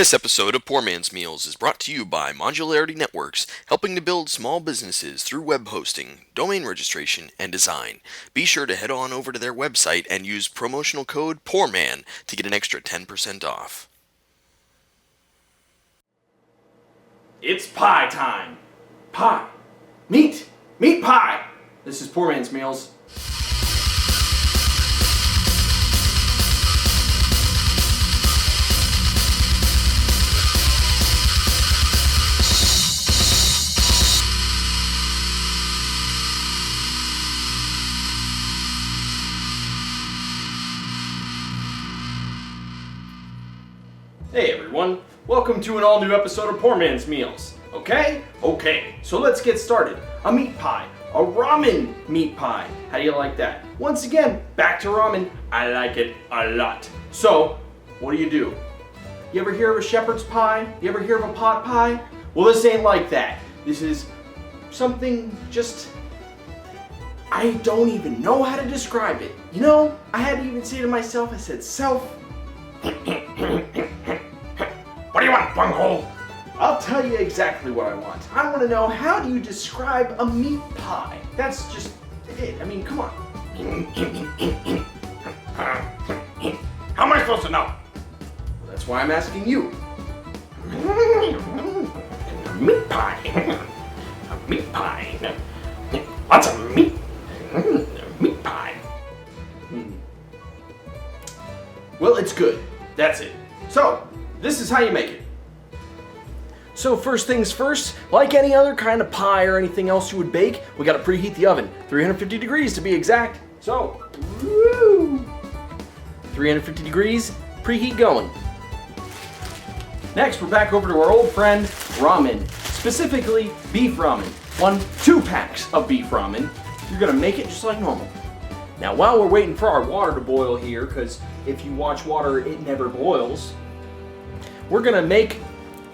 This episode of Poor Man's Meals is brought to you by Modularity Networks, helping to build small businesses through web hosting, domain registration, and design. Be sure to head on over to their website and use promotional code POORMAN to get an extra 10% off. It's pie time. Pie. Meat. Meat pie. This is Poor Man's Meals. Hey everyone, welcome to an all-new episode of Poor Man's Meals. Okay, so let's get started. A meat pie, a ramen meat pie. How do you like that? Once again, back to ramen. I like it a lot. So, what do? You ever hear of a shepherd's pie? You ever hear of a pot pie? Well, this ain't like that. This is something just... I don't even know how to describe it. You know, I had to even say to myself, I said, self... What do you want, bunghole? I'll tell you exactly what I want. I want to know, how do you describe a meat pie? That's just it. I mean, come on. How am I supposed to know? Well, that's why I'm asking you. A meat pie. A meat pie. Lots of meat. Meat pie. Well, it's good. That's it. So, this is how you make it. So first things first, like any other kind of pie or anything else you would bake, we gotta preheat the oven. 350 degrees to be exact. So, woo! 350 degrees, preheat going. Next, we're back over to our old friend, ramen. Specifically, beef ramen. 2 packs of beef ramen. You're gonna make it just like normal. Now, while we're waiting for our water to boil here, because if you watch water, it never boils, we're gonna make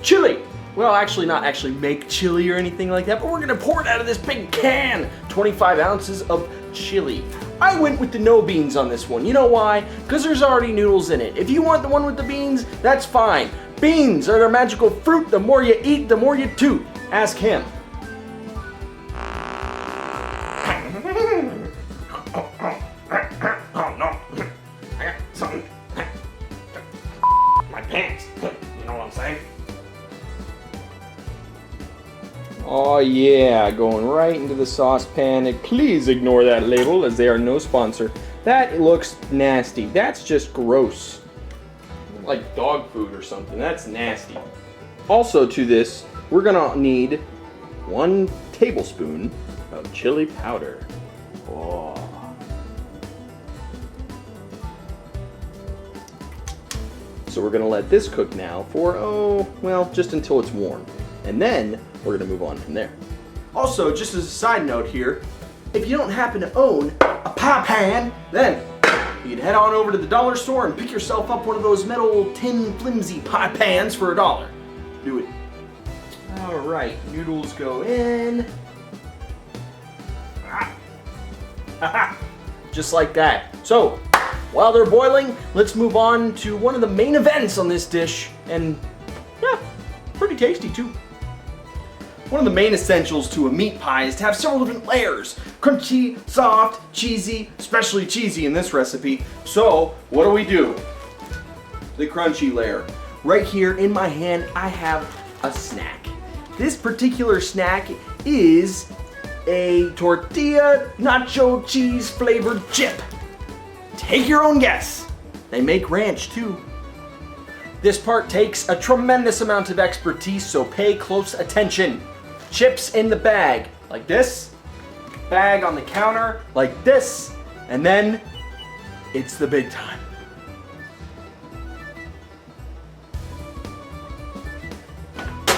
chili. Well, actually, not actually make chili or anything like that, but we're gonna pour it out of this big can. 25 ounces of chili. I went with the no beans on this one. You know why? Because there's already noodles in it. If you want the one with the beans, that's fine. Beans are the magical fruit. The more you eat, the more you toot. Ask him. Oh no, I got something. My pants. You know what I'm saying? Oh yeah, going right into the saucepan. And please ignore that label as they are no sponsor. That looks nasty. That's just gross. Like dog food or something. That's nasty. Also to this, we're gonna need 1 tablespoon of chili powder. Oh. So we're gonna let this cook now for, just until it's warm. And then we're gonna move on from there. Also, just as a side note here, if you don't happen to own a pie pan, then you can head on over to the dollar store and pick yourself up one of those metal tin flimsy pie pans for $1. Do it. All right, noodles go in. Just like that. So, while they're boiling, let's move on to one of the main events on this dish, and yeah, pretty tasty too. One of the main essentials to a meat pie is to have several different layers. Crunchy, soft, cheesy, especially cheesy in this recipe. So, what do? The crunchy layer. Right here in my hand, I have a snack. This particular snack is a tortilla nacho cheese flavored chip. Take your own guess. They make ranch too. This part takes a tremendous amount of expertise, so pay close attention. Chips in the bag, like this. Bag on the counter, like this. And then, it's the big time.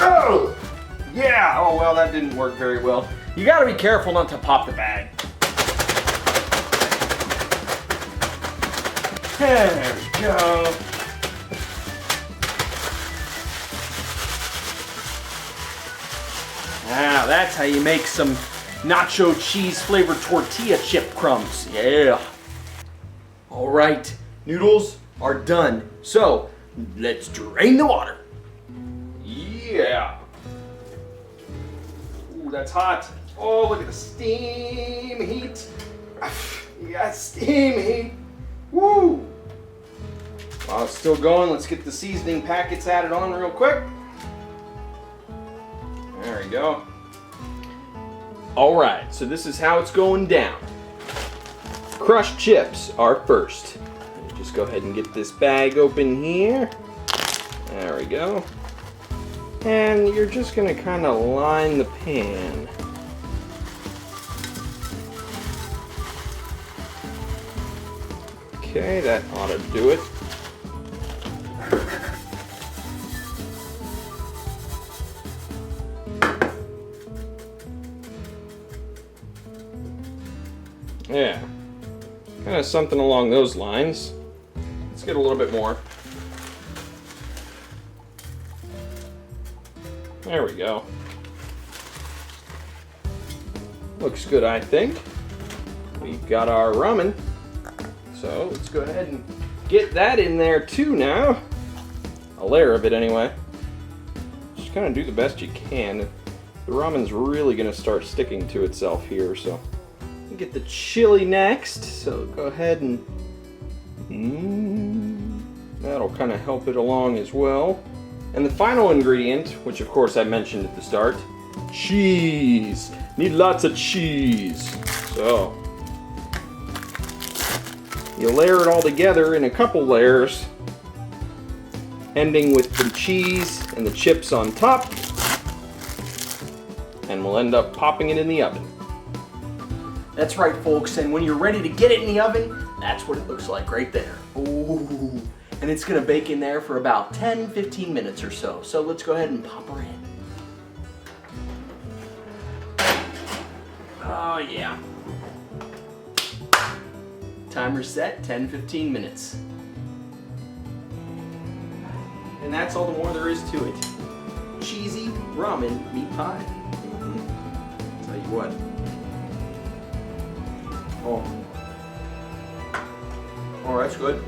Oh! Yeah! Oh, well, that didn't work very well. You gotta be careful not to pop the bag. There we go. Now that's how you make some nacho cheese flavored tortilla chip crumbs. Yeah. All right, noodles are done. So let's drain the water. yeah. Ooh, that's hot. Oh, look at the steam heat. You got steam heat. Woo! While it's still going, let's get the seasoning packets added on real quick. There we go. All right, so this is how it's going down. Crushed chips are first. Just go ahead and get this bag open here. There we go. And you're just gonna kind of line the pan. Okay, that ought to do it. Yeah, kind of something along those lines. Let's get a little bit more. There we go. Looks good, I think. We've got our ramen. So let's go ahead and get that in there too now. A layer of it anyway. Just kind of do the best you can. The ramen's really going to start sticking to itself here, so. Get the chili next, so go ahead and that'll kind of help it along as well. And the final ingredient, which of course I mentioned at the start, cheese. Need lots of cheese. So you layer it all together in a couple layers, ending with the cheese and the chips on top, and we'll end up popping it in the oven. That's right, folks, and when you're ready to get it in the oven, that's what it looks like right there. Ooh, and it's gonna bake in there for about 10-15 minutes or so. So let's go ahead and pop her in. Oh yeah. Timer set, 10-15 minutes. And that's all the more there is to it. Cheesy ramen meat pie. Tell you what. Oh, that's good.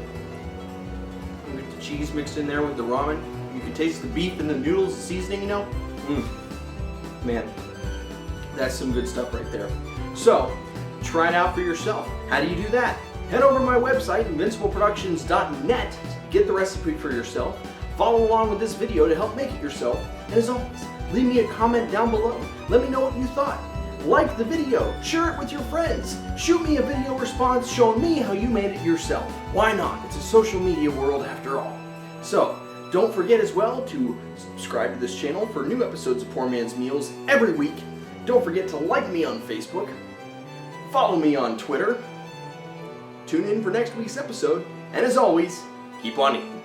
You get the cheese mixed in there with the ramen. You can taste the beef and the noodles, the seasoning, you know? Man, that's some good stuff right there. So, try it out for yourself. How do you do that? Head over to my website, invincibleproductions.net, get the recipe for yourself. Follow along with this video to help make it yourself. And as always, leave me a comment down below. Let me know what you thought. Like the video, share it with your friends, shoot me a video response showing me how you made it yourself. Why not? It's a social media world after all. So, don't forget as well to subscribe to this channel for new episodes of Poor Man's Meals every week. Don't forget to like me on Facebook, follow me on Twitter, tune in for next week's episode, and as always, keep on eating.